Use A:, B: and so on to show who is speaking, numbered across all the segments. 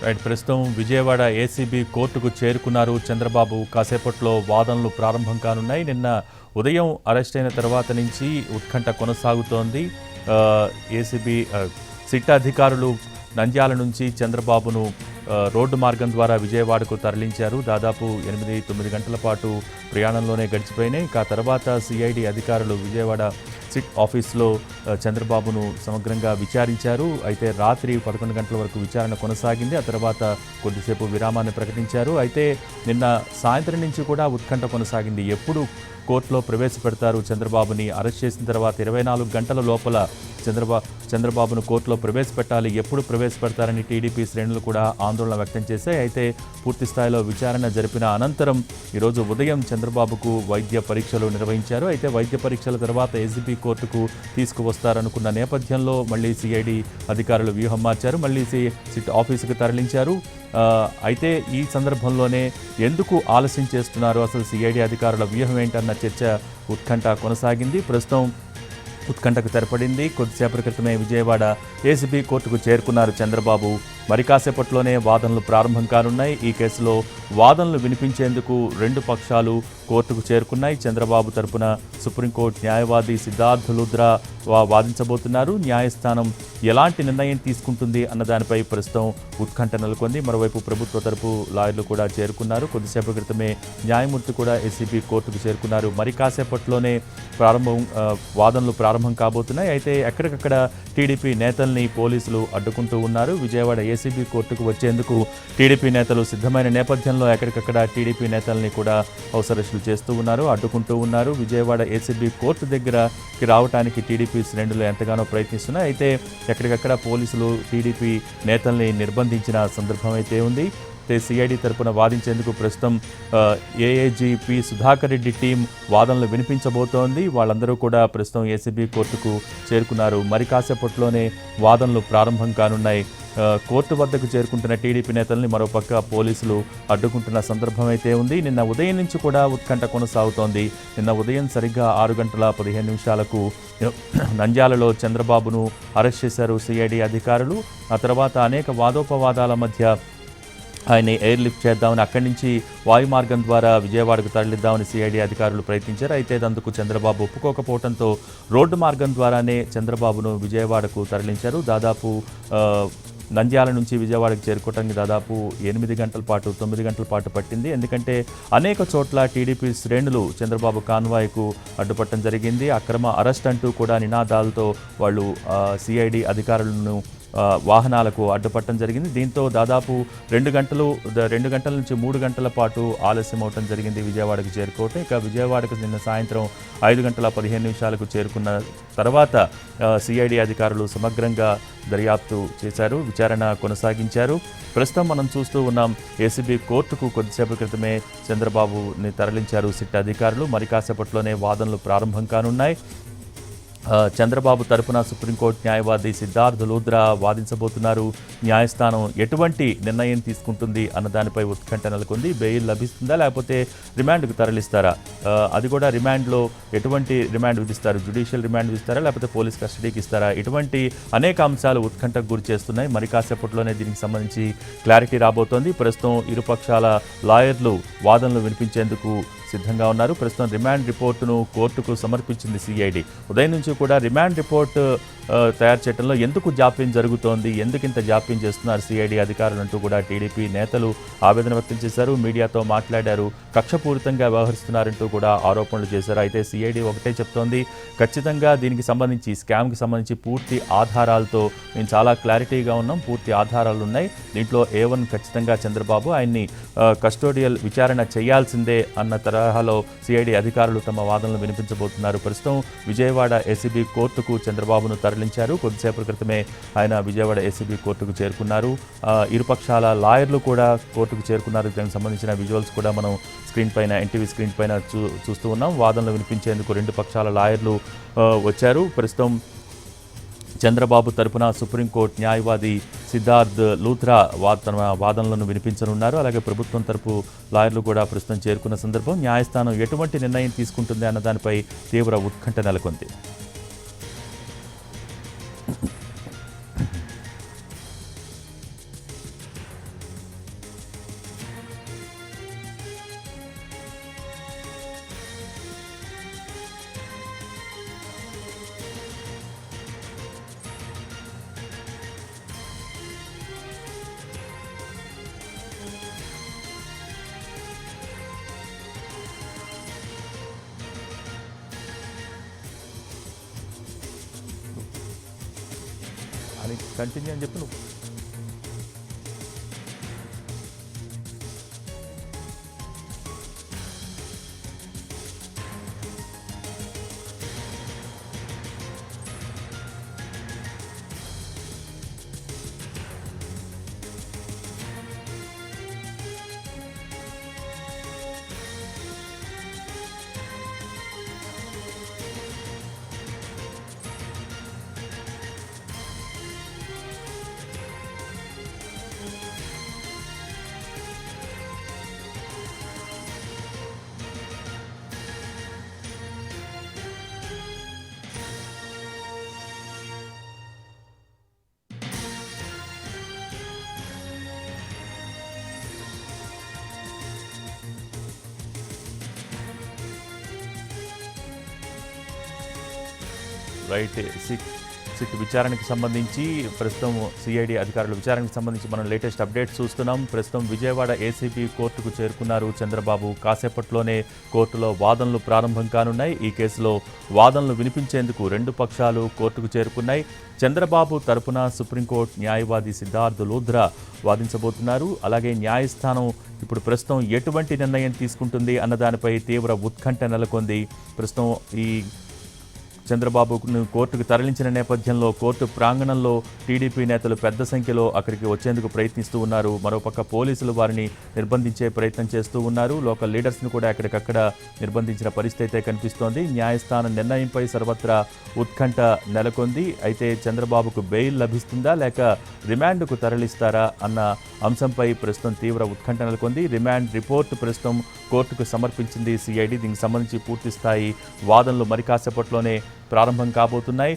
A: Right. ప్రస్తుతం Vijayawada ACB కోర్టుకు చేరుకున్నారు చంద్రబాబు. కాసేపట్లో వాదనలు ప్రారంభం కానున్నాయి. నిన్న ఉదయం అరెస్ట్ అయిన తర్వాత నుంచి ఉత్కంఠ కొనసాగుతోంది. ఏసీబీ సిట్ అధికారులు నంద్యాల నుంచి చంద్రబాబును రోడ్డు మార్గం ద్వారా విజయవాడకు తరలించారు. దాదాపు 8-9 గంటల పాటు ప్రయాణంలోనే గడిచిపోయినాయి. ఆ తర్వాత సిఐడి అధికారులు విజయవాడ సిట్ ఆఫీస్లో చంద్రబాబును సమగ్రంగా విచారించారు. అయితే రాత్రి 11 గంటల వరకు విచారణ కొనసాగింది. ఆ తర్వాత కొద్దిసేపు విరామాన్ని ప్రకటించారు. అయితే నిన్న సాయంత్రం నుంచి కూడా ఉత్కంఠ కొనసాగింది. ఎప్పుడు కోర్టులో ప్రవేశపెడతారు చంద్రబాబుని? అరెస్ట్ చేసిన తర్వాత 24 గంటల లోపల చంద్రబాబును కోర్టులో ప్రవేశపెట్టాలి, ఎప్పుడు ప్రవేశపెడతారని టీడీపీ శ్రేణులు కూడా ఆందోళన వ్యక్తం చేశాయి. అయితే పూర్తి స్థాయిలో విచారణ జరిపిన అనంతరం ఈరోజు ఉదయం చంద్రబాబుకు వైద్య పరీక్షలు నిర్వహించారు. అయితే వైద్య పరీక్షల తర్వాత ఏసీబీ కోర్టుకు తీసుకువస్తారనుకున్న నేపథ్యంలో మళ్ళీ సిఐడి అధికారులు వ్యూహం మార్చారు. మళ్ళీ సిట్ ఆఫీసుకు తరలించారు. అయితే ఈ సందర్భంలోనే ఎందుకు ఆలస్యం చేస్తున్నారు, అసలు సిఐడి అధికారుల వ్యూహం ఏంటన్న చర్చ ఉత్కంఠ కొనసాగింది. ప్రస్తుతం ఉత్కంఠకు తెరపడింది. కొద్దిసేపటి క్రితమే విజయవాడ ఏసీబీ కోర్టుకు చేరుకున్నారు చంద్రబాబు. మరి కాసేపట్లోనే వాదనలు ప్రారంభం కానున్నాయి. ఈ కేసులో వాదనలు వినిపించేందుకు రెండు పక్షాలు కోర్టుకు చేరుకున్నాయి. చంద్రబాబు తరపున సుప్రీంకోర్టు న్యాయవాది సిద్ధార్థ్ లూథ్రా వాదించబోతున్నారు. న్యాయస్థానం ఎలాంటి నిర్ణయం తీసుకుంటుంది అన్న దానిపై ప్రస్తుతం ఉత్కంఠ నెలకొంది. మరోవైపు ప్రభుత్వ తరపు లాయర్లు కూడా చేరుకున్నారు. కొద్దిసేపటి క్రితమే న్యాయమూర్తి కూడా ఏసీబీ కోర్టుకు చేరుకున్నారు. మరి కాసేపట్లోనే వాదనలు ప్రారంభం కాబోతున్నాయి. అయితే ఎక్కడికక్కడ టీడీపీ నేతల్ని పోలీసులు అడ్డుకుంటూ ఉన్నారు. విజయవాడ ఏసీబీ కోర్టుకు వచ్చేందుకు టీడీపీ నేతలు సిద్ధమైన నేపథ్యంలో ఎక్కడికక్కడ టీడీపీ నేతల్ని కూడా హౌస్ అరెస్టులు చేస్తూ ఉన్నారు, అడ్డుకుంటూ ఉన్నారు. విజయవాడ ఏసీబీ కోర్టు దగ్గరకి రావడానికి టీడీపీ శ్రేణులు ఎంతగానో ప్రయత్నిస్తున్నాయి. అయితే ఎక్కడికక్కడ పోలీసులు టీడీపీ నేతల్ని నిర్బంధించిన సందర్భం అయితే ఉంది. సిఐడి తరపున వాదించేందుకు ప్రస్తుతం ఏఏజీపీ సుధాకర్ రెడ్డి టీం వాదనలు వినిపించబోతోంది. వాళ్ళందరూ కూడా ప్రస్తుతం ఏసీబీ కోర్టుకు చేరుకున్నారు. మరి కాసేపట్లోనే వాదనలు ప్రారంభం కానున్నాయి. కోర్టు వద్దకు చేరుకుంటున్న టీడీపీ నేతల్ని మరోపక్క పోలీసులు అడ్డుకుంటున్న సందర్భం అయితే ఉంది. నిన్న ఉదయం నుంచి కూడా ఉత్కంఠ కొనసాగుతోంది. నిన్న ఉదయం సరిగ్గా 6:15 నంద్యాలలో చంద్రబాబును అరెస్ట్ చేశారు సిఐడి అధికారులు. ఆ తర్వాత అనేక వాదోపవాదాల మధ్య ఆయన్ని ఎయిర్ లిఫ్ట్ చేద్దామని, అక్కడి నుంచి వాయు మార్గం ద్వారా విజయవాడకు తరలిద్దామని సిఐడి అధికారులు ప్రయత్నించారు. అయితే అందుకు చంద్రబాబు ఒప్పుకోకపోవడంతో రోడ్డు మార్గం ద్వారానే చంద్రబాబును విజయవాడకు తరలించారు. దాదాపు నంద్యాల నుంచి విజయవాడకు చేరుకోవడానికి దాదాపు 8 గంటల పాటు 9 గంటల పాటు పట్టింది. ఎందుకంటే అనేక చోట్ల టీడీపీ శ్రేణులు చంద్రబాబు కాన్వాయ్కు అడ్డుపట్టడం జరిగింది. అక్రమ అరెస్ట్ అంటూ కూడా నినాదాలతో వాళ్ళు సిఐడి అధికారులను వాహనాలకు అడ్డుపట్టడం జరిగింది. దీంతో దాదాపు 2 గంటల నుంచి 3 గంటల పాటు ఆలస్యం అవటం జరిగింది విజయవాడకు చేరుకోవటం. ఇక విజయవాడకు నిన్న సాయంత్రం 5:15 చేరుకున్న తర్వాత సిఐడి అధికారులు సమగ్రంగా దర్యాప్తు చేశారు, విచారణ కొనసాగించారు. ప్రస్తుతం మనం చూస్తూ ఉన్నాం, ఏసీబీ కోర్టుకు కొద్దిసేపటి క్రితమే చంద్రబాబుని తరలించారు సిట్ అధికారులు. మరి కాసేపట్లోనే వాదనలు ప్రారంభం కానున్నాయి. చంద్రబాబు తరపున సుప్రీంకోర్టు న్యాయవాది సిద్ధార్థ్ లూథ్రా వాదించబోతున్నారు. న్యాయస్థానం ఎటువంటి నిర్ణయం తీసుకుంటుంది అన్న దానిపై ఉత్కంఠ నెలకొంది. బెయిల్ లభిస్తుందా, లేకపోతే రిమాండ్కు తరలిస్తారా? అది కూడా రిమాండ్లో ఎటువంటి రిమాండ్ విధిస్తారు? జ్యుడిషియల్ రిమాండ్ విధిస్తారా, లేకపోతే పోలీస్ కస్టడీకి ఇస్తారా? ఇటువంటి అనేక అంశాలు ఉత్కంఠకు గురి చేస్తున్నాయి. మరి కాసేపట్లోనే దీనికి సంబంధించి క్లారిటీ రాబోతోంది. ప్రస్తుతం ఇరుపక్షాల లాయర్లు వాదనలు వినిపించేందుకు సిద్ధంగా ఉన్నారు. ప్రస్తుతం రిమాండ్ రిపోర్టును కోర్టుకు సమర్పించింది సిఐడి. ఉదయం నుంచి కూడా రిమాండ్ రిపోర్ట్ తయారు చేయడంలో ఎందుకు జాప్యం జరుగుతోంది, ఎందుకు ఇంత జాప్యం చేస్తున్నారు సిఐడి అధికారులు అంటూ కూడా టీడీపీ నేతలు ఆవేదన వ్యక్తం చేశారు. మీడియాతో మాట్లాడారు. కక్షపూరితంగా వ్యవహరిస్తున్నారంటూ కూడా ఆరోపణలు చేశారు. అయితే సిఐడి ఒకటే చెప్తోంది, ఖచ్చితంగా దీనికి సంబంధించి స్కామ్కి సంబంధించి పూర్తి ఆధారాలతో మేము చాలా క్లారిటీగా ఉన్నాం, పూర్తి ఆధారాలు ఉన్నాయి. దీంట్లో A1 ఖచ్చితంగా చంద్రబాబు, ఆయన్ని కస్టోడియల్ విచారణ చేయాల్సిందే అన్న తరహాలో సిఐడి అధికారులు తమ వాదనలు వినిపించబోతున్నారు. ప్రస్తుతం విజయవాడ ఏసీబీ కోర్టుకు చంద్రబాబును తరలించారు. కొద్దిసేపటి క్రితమే ఆయన విజయవాడ ఏసీబీ కోర్టుకు చేరుకున్నారు. ఇరుపక్షాల లాయర్లు కూడా కోర్టుకు చేరుకున్నారు. దానికి సంబంధించిన విజువల్స్ కూడా మనం స్క్రీన్ పైన, ఎన్టీవీ స్క్రీన్ పైన చూస్తూ ఉన్నాం. వాదనలు వినిపించేందుకు రెండు పక్షాల లాయర్లు వచ్చారు. ప్రస్తుతం చంద్రబాబు తరపున సుప్రీంకోర్టు న్యాయవాది సిద్ధార్థ్ లూథ్రా తన వాదనలను వినిపించనున్నారు. అలాగే ప్రభుత్వం తరపు లాయర్లు కూడా ప్రస్తుతం చేరుకున్న సందర్భం న్యాయస్థానం ఎటువంటి నిర్ణయం తీసుకుంటుంది అన్న దానిపై తీవ్ర ఉత్కంఠ నెలకొంది. కంటిన్యూ అని చెప్పి నువ్వు. రైట్. సిట్ విచారణకు సంబంధించి ప్రస్తుతం సిఐడి అధికారుల విచారణకు సంబంధించి మనం లేటెస్ట్ అప్డేట్స్ చూస్తున్నాం. ప్రస్తుతం విజయవాడ ఏసీబీ కోర్టుకు చేరుకున్నారు చంద్రబాబు. కాసేపట్లోనే కోర్టులో వాదనలు ప్రారంభం కానున్నాయి. ఈ కేసులో వాదనలు వినిపించేందుకు రెండు పక్షాలు కోర్టుకు చేరుకున్నాయి. చంద్రబాబు తరపున సుప్రీంకోర్టు న్యాయవాది సిద్ధార్థ్ లూథ్రా వాదించబోతున్నారు. అలాగే న్యాయస్థానం ఇప్పుడు ప్రస్తుతం ఎటువంటి నిర్ణయం తీసుకుంటుంది అన్న దానిపై తీవ్ర ఉత్కంఠ నెలకొంది. ప్రస్తుతం ఈ చంద్రబాబును కోర్టుకు తరలించిన నేపథ్యంలో కోర్టు ప్రాంగణంలో టీడీపీ నేతలు పెద్ద సంఖ్యలో అక్కడికి వచ్చేందుకు ప్రయత్నిస్తూ ఉన్నారు. మరోపక్క పోలీసులు వారిని నిర్బంధించే ప్రయత్నం చేస్తూ ఉన్నారు. లోకల్ లీడర్స్ను కూడా ఎక్కడికక్కడ నిర్బంధించిన పరిస్థితి అయితే కనిపిస్తోంది. న్యాయస్థానం నిర్ణయంపై సర్వత్రా ఉత్కంఠ నెలకొంది. అయితే చంద్రబాబుకు బెయిల్ లభిస్తుందా లేక రిమాండ్కు తరలిస్తారా అన్న అంశంపై ప్రస్తుతం తీవ్ర ఉత్కంఠ నెలకొంది. రిమాండ్ రిపోర్టు ప్రస్తుతం కోర్టుకు సమర్పించింది సిఐడి. దీనికి సంబంధించి పూర్తి స్థాయి వాదనలు మరి కాసేపట్లోనే ప్రారంభం కాబోతున్నాయి.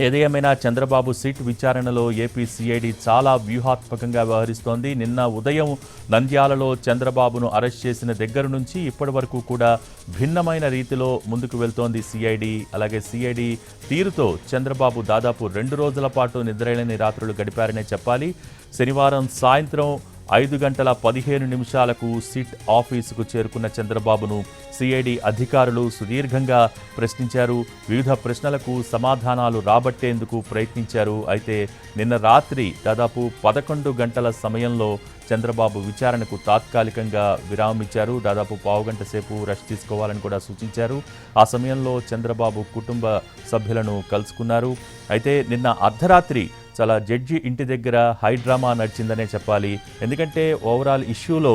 A: ఏదేమైనా చంద్రబాబు సిట్ విచారణలో ఏపీ సిఐడి చాలా వ్యూహాత్మకంగా వ్యవహరిస్తోంది. నిన్న ఉదయం నంద్యాలలో చంద్రబాబును అరెస్ట్ చేసిన దగ్గర నుంచి ఇప్పటి వరకు కూడా భిన్నమైన రీతిలో ముందుకు వెళ్తోంది సిఐడి. అలాగే సిఐడి తీరుతో చంద్రబాబు దాదాపు 2 రోజుల పాటు నిద్రలేని రాత్రులు గడిపారనే చెప్పాలి. శనివారం సాయంత్రం 5:15 సిట్ ఆఫీసుకు చేరుకున్న చంద్రబాబును సిఐడి అధికారులు సుదీర్ఘంగా ప్రశ్నించారు. వివిధ ప్రశ్నలకు సమాధానాలు రాబట్టేందుకు ప్రయత్నించారు. అయితే నిన్న రాత్రి దాదాపు 11 గంటల సమయంలో చంద్రబాబు విచారణకు తాత్కాలికంగా విరామించారు. దాదాపు పావుగంట సేపు రెస్ట్ తీసుకోవాలని కూడా సూచించారు. ఆ సమయంలో చంద్రబాబు కుటుంబ సభ్యులను కలుసుకున్నారు. అయితే నిన్న అర్ధరాత్రి చాలా జడ్జి ఇంటి దగ్గర హైడ్రామా నడిచిందనే చెప్పాలి. ఎందుకంటే ఓవరాల్ ఇష్యూలో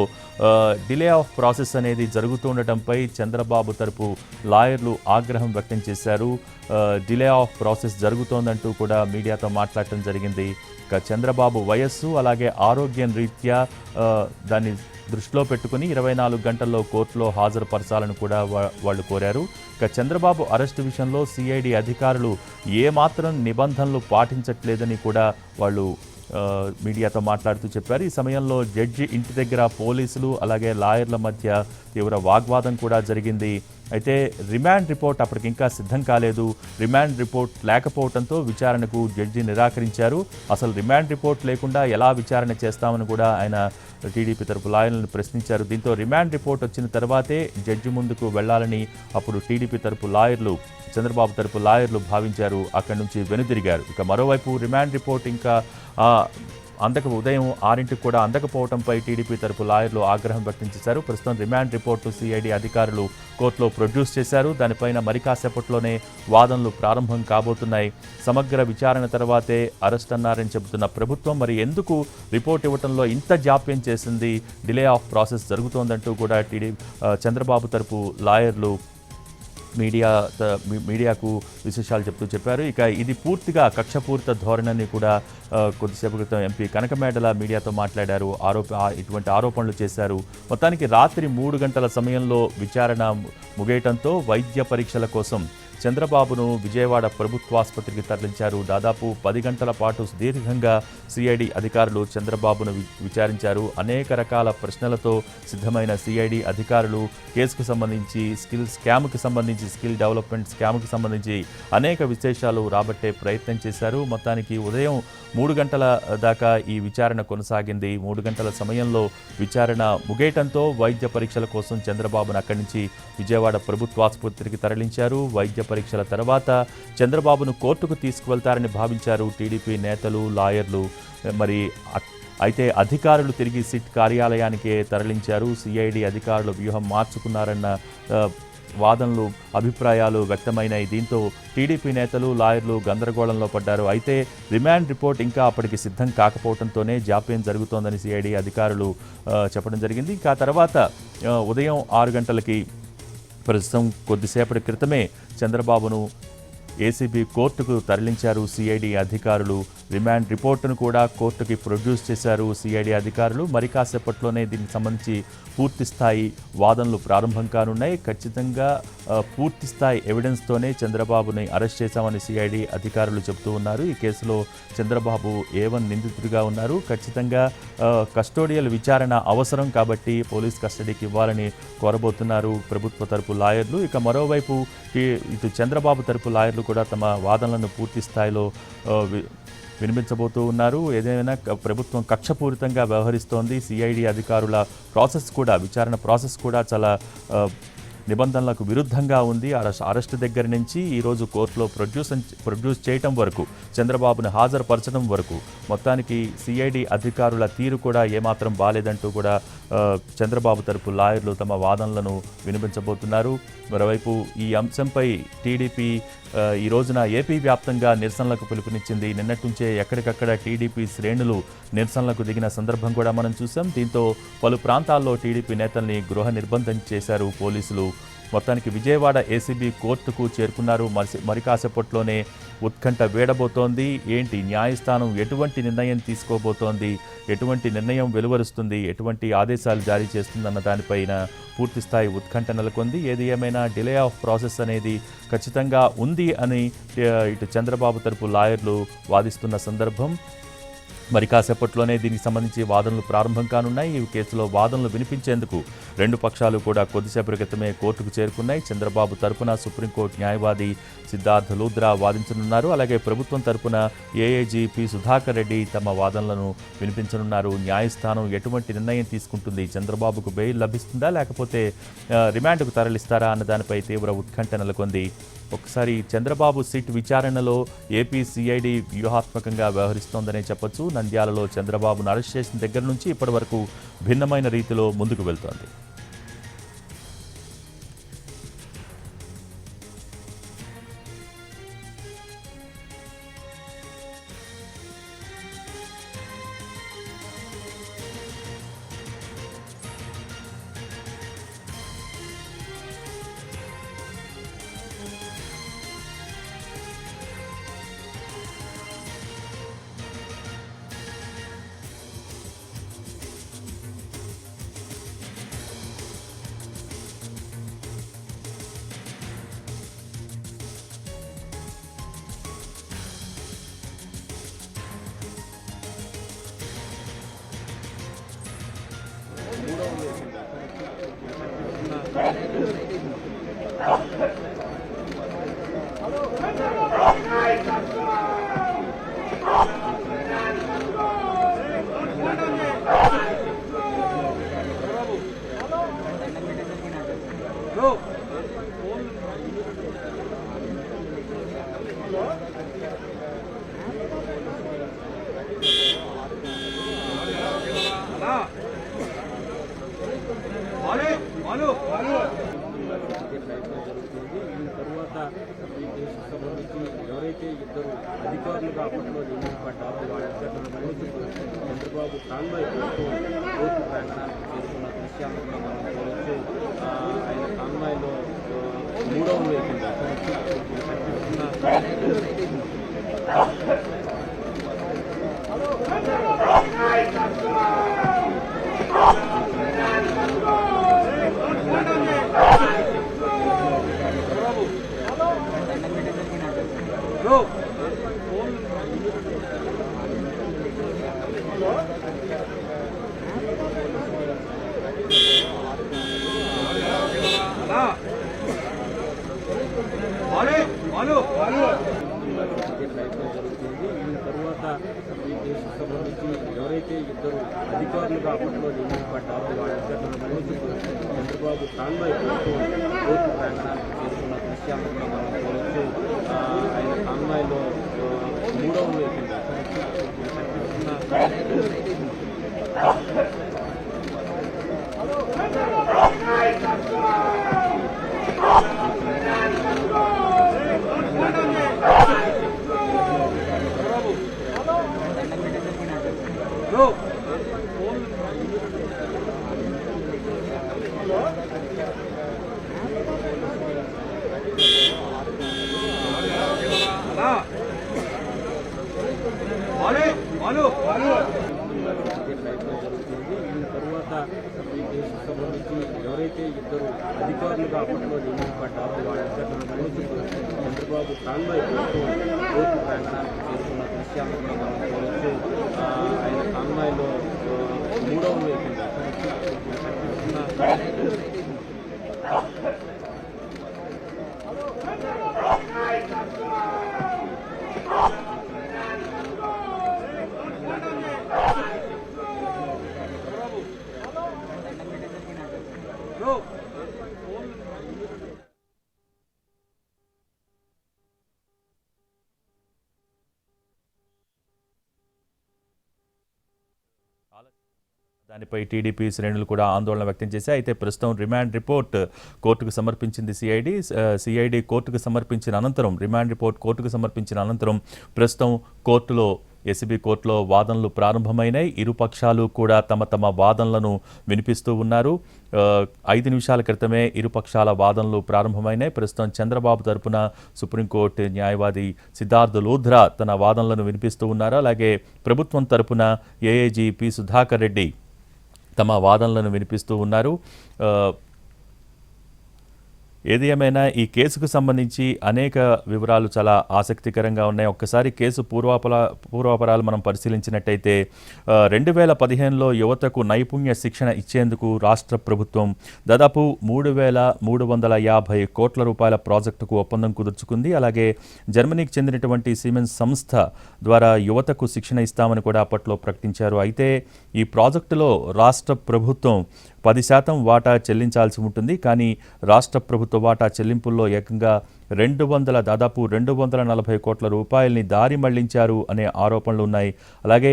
A: డిలే ఆఫ్ ప్రాసెస్ అనేది జరుగుతుండటంపై చంద్రబాబు తరపు లాయర్లు ఆగ్రహం వ్యక్తం చేశారు. డిలే ఆఫ్ ప్రాసెస్ జరుగుతోందంటూ కూడా మీడియాతో మాట్లాడటం జరిగింది. ఇక చంద్రబాబు వయస్సు అలాగే ఆరోగ్యం రీత్యా దాన్ని దృష్టిలో పెట్టుకుని 24 గంటల్లో కోర్టులో హాజరుపరచాలని కూడా వాళ్ళు కోరారు. ఇక చంద్రబాబు అరెస్టు విషయంలో సిఐడి అధికారులు ఏమాత్రం నిబంధనలు పాటించట్లేదని కూడా వాళ్ళు మీడియాతో మాట్లాడుతూ చెప్పారు. ఈ సమయంలో జడ్జి ఇంటి దగ్గర పోలీసులు అలాగే లాయర్ల మధ్య తీవ్ర వాగ్వాదం కూడా జరిగింది. అయితే రిమాండ్ రిపోర్ట్ అప్పటికి ఇంకా సిద్ధం కాలేదు. రిమాండ్ రిపోర్ట్ లేకపోవడంతో విచారణకు జడ్జి నిరాకరించారు. అసలు రిమాండ్ రిపోర్ట్ లేకుండా ఎలా విచారణ చేస్తామని కూడా ఆయన టీడీపీ తరపు లాయర్లను ప్రశ్నించారు. దీంతో రిమాండ్ రిపోర్ట్ వచ్చిన తర్వాతే జడ్జి ముందుకు వెళ్లాలని అప్పుడు టీడీపీ తరపు లాయర్లు చంద్రబాబు తరపు లాయర్లు భావించారు. అక్కడి నుంచి వెనుదిరిగారు. ఇక మరోవైపు రిమాండ్ రిపోర్ట్ ఇంకా ఉదయం 6ంటికి కూడా అందకపోవడంపై టీడీపీ తరపు లాయర్లు ఆగ్రహం వ్యక్తం చేశారు. ప్రస్తుతం రిమాండ్ రిపోర్టు సిఐడి అధికారులు కోర్టులో ప్రొడ్యూస్ చేశారు. దానిపైన మరి కాసేపట్లోనే వాదనలు ప్రారంభం కాబోతున్నాయి. సమగ్ర విచారణ తర్వాతే అరెస్ట్ అన్నారని చెబుతున్న ప్రభుత్వం మరి ఎందుకు రిపోర్ట్ ఇవ్వడంలో ఇంత జాప్యం చేసింది, డిలే ఆఫ్ ప్రాసెస్ జరుగుతోందంటూ కూడా చంద్రబాబు తరపు లాయర్లు మీడియాకు విశేషాలు చెప్పారు. ఇక ఇది పూర్తిగా కక్షపూరిత ధోరణిని కూడా కొద్దిసేపు క్రితం ఎంపీ కనకమేడల మీడియాతో మాట్లాడారు. ఇటువంటి ఆరోపణలు చేశారు. మొత్తానికి రాత్రి 3 గంటల సమయంలో విచారణ ముగియటంతో వైద్య పరీక్షల కోసం చంద్రబాబును విజయవాడ ప్రభుత్వాసుపత్రికి తరలించారు. దాదాపు 10 గంటల పాటు సుదీర్ఘంగా సిఐడి అధికారులు చంద్రబాబును విచారించారు. అనేక రకాల ప్రశ్నలతో సిద్ధమైన సిఐడి అధికారులు కేసుకు సంబంధించి స్కిల్ డెవలప్మెంట్ స్కామ్కి సంబంధించి అనేక విశేషాలు రాబట్టే ప్రయత్నం చేశారు. మొత్తానికి ఉదయం 3 గంటల దాకా ఈ విచారణ కొనసాగింది. 3 గంటల సమయంలో విచారణ ముగియటంతో వైద్య పరీక్షల కోసం చంద్రబాబును అక్కడి నుంచి విజయవాడ ప్రభుత్వాసుపత్రికి తరలించారు. వైద్య పరీక్షల తర్వాత చంద్రబాబును కోర్టుకు తీసుకువెళ్తారని భావించారు టీడీపీ నేతలు, లాయర్లు. మరి అయితే అధికారులు తిరిగి సిట్ కార్యాలయానికే తరలించారు. సిఐడి అధికారులు వ్యూహం మార్చుకున్నారన్న వాదనలు, అభిప్రాయాలు వ్యక్తమైనాయి. దీంతో టీడీపీ నేతలు, లాయర్లు గందరగోళంలో పడ్డారు. అయితే రిమాండ్ రిపోర్ట్ ఇంకా అప్పటికి సిద్ధం కాకపోవడంతోనే జాప్యం జరుగుతోందని సిఐడి అధికారులు చెప్పడం జరిగింది. ఇంకా తర్వాత ఉదయం 6 గంటలకి ప్రస్తుతం కొద్దిసేపటి క్రితమే చంద్రబాబును ఏసీబీ కోర్టుకు తరలించారు సిఐడి అధికారులు. రిమాండ్ రిపోర్టును కూడా కోర్టుకి ప్రొడ్యూస్ చేశారు సిఐడి అధికారులు. మరి కాసేపట్లోనే దీనికి సంబంధించి పూర్తిస్థాయి వాదనలు ప్రారంభం కానున్నాయి. ఖచ్చితంగా పూర్తిస్థాయి ఎవిడెన్స్తోనే చంద్రబాబుని అరెస్ట్ చేశామని సిఐడి అధికారులు చెబుతూ ఉన్నారు. ఈ కేసులో చంద్రబాబు A1 నిందితుడిగా ఉన్నారు. ఖచ్చితంగా కస్టోడియల్ విచారణ అవసరం కాబట్టి పోలీస్ కస్టడీకి ఇవ్వాలని కోరబోతున్నారు ప్రభుత్వ తరపు లాయర్లు. ఇక మరోవైపు ఇటు చంద్రబాబు తరపు లాయర్లు కూడా తమ వాదనలను పూర్తి స్థాయిలో వినిపించబోతూ ఉన్నారు. ఏదైనా ప్రభుత్వం కక్షపూరితంగా వ్యవహరిస్తోంది. సిఐడి అధికారుల ప్రాసెస్ కూడా, విచారణ ప్రాసెస్ కూడా చాలా నిబంధనలకు విరుద్ధంగా ఉంది. అరెస్ట్ దగ్గర నుంచి ఈరోజు కోర్టులో ప్రొడ్యూస్ చేయటం వరకు, చంద్రబాబును హాజరుపరచడం వరకు మొత్తానికి సిఐడి అధికారుల తీరు కూడా ఏమాత్రం బాలేదంటూ కూడా చంద్రబాబు తరపు లాయర్లు తమ వాదనలను వినిపించబోతున్నారు. మరోవైపు ఈ అంశంపై టీడీపీ ఈ రోజున ఏపీ వ్యాప్తంగా నిరసనలకు పిలుపునిచ్చింది. నిన్నటి నుంచే ఎక్కడికక్కడ టీడీపీ శ్రేణులు నిరసనలకు దిగిన సందర్భం కూడా మనం చూసాం. దీంతో పలు ప్రాంతాల్లో టీడీపీ నేతల్ని గృహ నిర్బంధం చేశారు పోలీసులు. మొత్తానికి విజయవాడ ఏసీబీ కోర్టుకు చేరుకున్నారు. మరి కాసేపట్లోనే ఉత్కంఠ వేడబోతోంది. ఏంటి న్యాయస్థానం ఎటువంటి నిర్ణయం తీసుకోబోతోంది, ఎటువంటి నిర్ణయం వెలువరుస్తుంది, ఎటువంటి ఆదేశాలు జారీ చేస్తుందన్న దానిపైన పూర్తిస్థాయి ఉత్కంఠ నెలకొంది. ఏది ఏమైనా డిలే ఆఫ్ ప్రాసెస్ అనేది ఖచ్చితంగా ఉంది అని ఇటు చంద్రబాబు తరపు లాయర్లు వాదిస్తున్న సందర్భం. మరి కాసేపట్లోనే దీనికి సంబంధించి వాదనలు ప్రారంభం కానున్నాయి. ఈ కేసులో వాదనలు వినిపించేందుకు రెండు పక్షాలు కూడా కొద్దిసేపటి క్రితమే కోర్టుకు చేరుకున్నాయి. చంద్రబాబు తరపున సుప్రీంకోర్టు న్యాయవాది సిద్ధార్థ్ లూద్రా వాదించనున్నారు. అలాగే ప్రభుత్వం తరపున ఏఐజీపీ సుధాకర్ రెడ్డి తమ వాదనలను వినిపించనున్నారు. న్యాయస్థానం ఎటువంటి నిర్ణయం తీసుకుంటుంది, చంద్రబాబుకు బెయిల్ లభిస్తుందా లేకపోతే రిమాండ్కు తరలిస్తారా అన్న దానిపై తీవ్ర ఉత్కంఠ నెలకొంది. ఒకసారి చంద్రబాబు సిట్ విచారణలో ఏపీ సిఐడి వ్యూహాత్మకంగా వ్యవహరిస్తోందనే చెప్పొచ్చు. నంద్యాలలో చంద్రబాబును అరెస్ట్ చేసిన దగ్గర నుంచి ఇప్పటి వరకు భిన్నమైన రీతిలో ముందుకు వెళ్తోంది.
B: ఎవరైతే ఇద్దరు అధికారులుగా అప్పట్లో నియమించబడ్డారో వాళ్ళిద్దరు చంద్రబాబు కాన్వాయ్ కోర్టు ప్రాంగణానికి చేస్తున్న దృశ్యాలను కూడా మనం చూడవచ్చు. ఆయన కాన్వాయ్లో 3వ వేదిక ప్రయత్నం జరుగుతుంది. దీని తర్వాత ఈ కేసుకు సంబంధించి ఎవరైతే ఇద్దరు అధికారులుగా అప్పట్లో నియమించబడ్డారో వాళ్ళిద్దరు చంద్రబాబు కాన్వాయ్ కోర్టు ప్రాంగణానికి చేస్తున్న దృశ్యాలను కూడా మనం చూడవచ్చు. ఆయన కాన్వాయ్లో మూడవ వెహికల్ ప్రయత్నం జరుగుతుంది. ఈ తర్వాత ఈ కేసుకు సంబంధించి ఎవరైతే ఇద్దరు అధికారులుగా అప్పట్లో నియమించబడ్డారో వాళ్ళిద్దరిని మళ్ళీ చంద్రబాబు కాన్వాయ్ కోర్టు ప్రాంగణానికి చేస్తున్న దృశ్యాలను కూడా మనం చూడవచ్చు. ఆయన కాన్వాయ్లో మూడవ వెహికల్
A: దానిపై టీడీపీ శ్రేణులు కూడా ఆందోళన వ్యక్తం చేశాయి. అయితే ప్రస్తుతం రిమాండ్ రిపోర్ట్ కోర్టుకు సమర్పించింది సిఐడి కోర్టుకు సమర్పించిన అనంతరం రిమాండ్ రిపోర్ట్ కోర్టుకు సమర్పించిన అనంతరం ప్రస్తుతం ఏసీబీ కోర్టులో వాదనలు ప్రారంభమైనాయి. ఇరు పక్షాలు కూడా తమ తమ వాదనలను వినిపిస్తూ ఉన్నారు. 5 నిమిషాల క్రితమే ఇరు పక్షాల వాదనలు ప్రారంభమైనాయి. ప్రస్తుతం చంద్రబాబు తరపున సుప్రీంకోర్టు న్యాయవాది సిద్ధార్థ్ లూథ్రా తన వాదనలను వినిపిస్తూ ఉన్నారు. అలాగే ప్రభుత్వం తరపున ఏఏజీ పి సుధాకర్ రెడ్డి తమ వాదనలను వినిపిస్తూ ఉన్నారు. ఏది ఏమైనా ఈ కేసుకు సంబంధించి అనేక వివరాలు చాలా ఆసక్తికరంగా ఉన్నాయి. ఒక్కసారి కేసు పూర్వాపరాలు మనం పరిశీలించినట్టయితే 2015లో యువతకు నైపుణ్య శిక్షణ ఇచ్చేందుకు రాష్ట్ర ప్రభుత్వం దాదాపు 3,350 కోట్ల రూపాయల ప్రాజెక్టుకు ఒప్పందం కుదుర్చుకుంది. అలాగే జర్మనీకి చెందినటువంటి సిమెన్స్ సంస్థ ద్వారా యువతకు శిక్షణ ఇస్తామని కూడా అప్పట్లో ప్రకటించారు. అయితే ఈ ప్రాజెక్టులో రాష్ట్ర ప్రభుత్వం 10% వాటా చెల్లించాల్సి ఉంటుంది. కానీ రాష్ట్ర ప్రభుత్వ వాటా చెల్లింపుల్లో ఏకంగా దాదాపు 240 కోట్ల రూపాయలని దారి మళ్లించారు అనే ఆరోపణలు ఉన్నాయి. అలాగే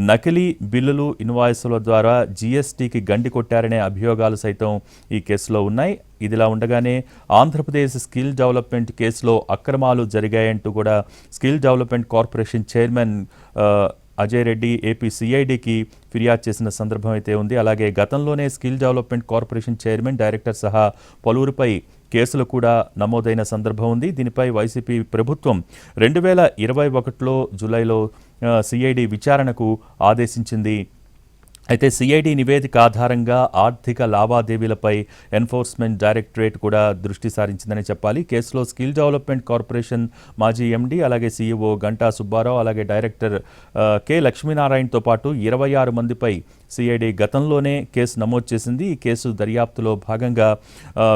A: నకిలీ బిల్లులు ఇన్వాయిస్ల ద్వారా జీఎస్టీకి గండి కొట్టారనే అభియోగాలు సైతం ఈ కేసులో ఉన్నాయి. ఇదిలా ఉండగానే ఆంధ్రప్రదేశ్ స్కిల్ డెవలప్మెంట్ కేసులో అక్రమాలు జరిగాయంటూ కూడా skill development corporation chairman Ajay Reddy AP సిఐడికి ఫిర్యాదు చేసిన సందర్భం అయితే ఉంది. అలాగే గతంలోనే skill development corporation chairman, director సహా పలువురిపై కేసులు కూడా నమోదైన సందర్భం ఉంది. దీనిపై వైసీపీ ప్రభుత్వం 2021లో జూలైలో సిఐడి విచారణకు ఆదేశించింది. అయితే సిఐడి నివేదిక ఆధారంగా ఆర్థిక లావాదేవీలపై ఎన్ఫోర్స్మెంట్ డైరెక్టరేట్ కూడా దృష్టి సారించిందని చెప్పాలి. కేసులో స్కిల్ డెవలప్మెంట్ కార్పొరేషన్ మాజీ ఎండీ, అలాగే సీఈఓ గంటా సుబ్బారావు, అలాగే డైరెక్టర్ కె లక్ష్మీనారాయణతో పాటు 26 మందిపై సిఐడి గతంలోనే కేసు నమోదు చేసింది. ఈ కేసు దర్యాప్తులో భాగంగా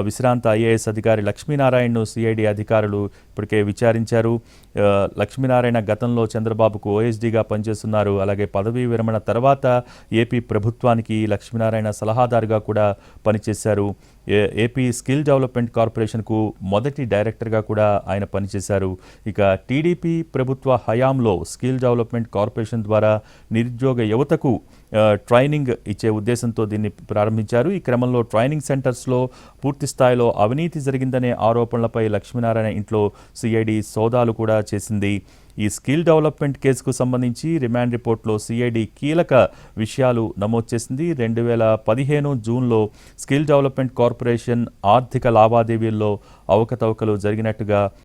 A: విశ్రాంత ఐఏఎస్ అధికారి లక్ష్మీనారాయణను సిఐడి అధికారులు ఇప్పటికే విచారించారు. లక్ష్మీనారాయణ గతంలో చంద్రబాబుకు ఓఎస్డీగా పనిచేస్తున్నారు. అలాగే పదవీ విరమణ తర్వాత ఏపీ ప్రభుత్వానికి లక్ష్మీనారాయణ సలహాదారుగా కూడా పనిచేశారు. ఏపీ స్కిల్ డెవలప్మెంట్ కార్పొరేషన్కు మొదటి డైరెక్టర్గా కూడా ఆయన పనిచేశారు. ఇక టీడీపీ ప్రభుత్వ హయాంలో స్కిల్ డెవలప్మెంట్ కార్పొరేషన్ ద్వారా నిరుద్యోగ యువతకు ట్రైనింగ్ ఇచ్చే ఉద్దేశంతో దీన్ని ప్రారంభించారు. ఈ క్రమంలో ట్రైనింగ్ సెంటర్స్లో పూర్తి స్థాయిలో అవినీతి జరిగిందనే ఆరోపణలపై లక్ష్మీనారాయణ ఇంట్లో సిఐడి సోదాలు కూడా చేసింది. ఈ స్కిల్ డెవలప్మెంట్ కేసుకు సంబంధించి రిమాండ్ రిపోర్ట్లో సిఐడి కీలక విషయాలు నమోదు చేసింది. 2015 జూన్లో స్కిల్ డెవలప్మెంట్ కార్పొరేషన్ ఆర్థిక లావాదేవీల్లో అవకతవకలు జరిగినట్టుగా